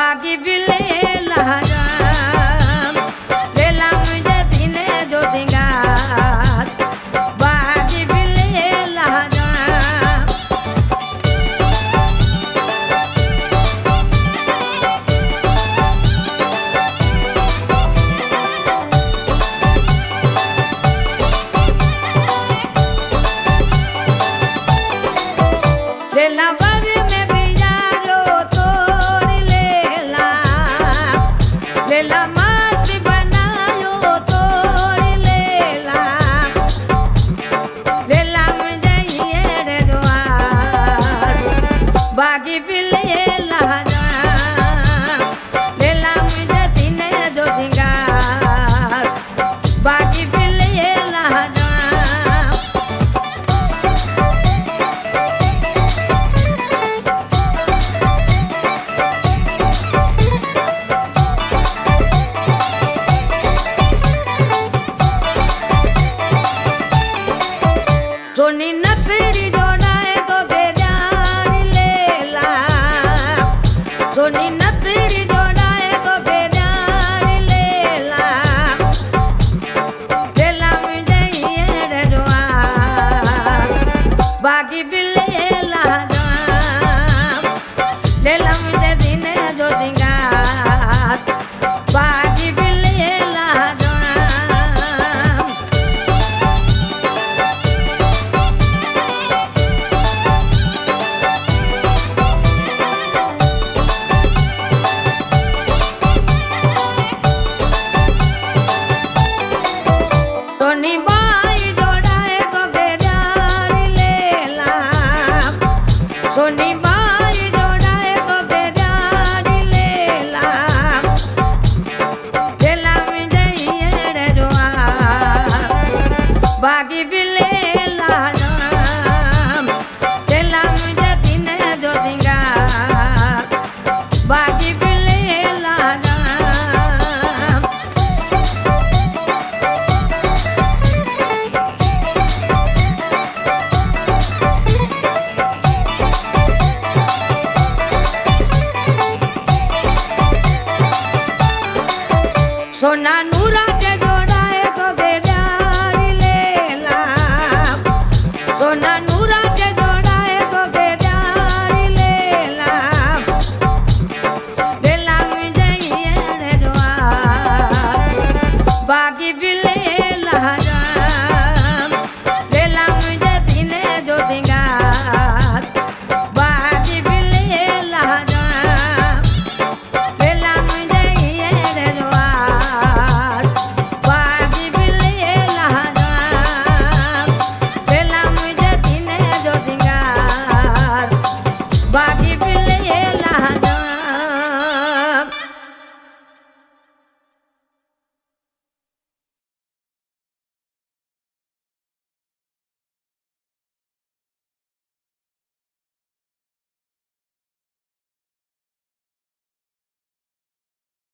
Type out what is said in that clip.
बागी बिले लहराम लेला मुझे दिने जो सिंगार बागी बिले लहराम लेला बाग में बियारो तोड़ लेला लेला मात बनायो तोड़ लेला लेला मुझे ये रे द्वार बागी बिले लहराम लेला मुझे सीने जो सिंगार बागी बिले लहराम सोनी नथरी जोड़ाए तो गेजार लेला सोनी नथरी जोड़ाए तो गेजार लेला लेला मुझे ये रे द्वार बागी बिले लहराम लेला मुझे दिने जो सिंगार बागी बिले लहराम सोनी बाई जोड़ाए तो गेजार लेला सोनी बाई जोड़ाए तो गेजार लेला लेला मुझे ये रे द्वार बागी बिले लहराम लेला मुझे दिने जो सिंगार बागी बिले लहराम सोना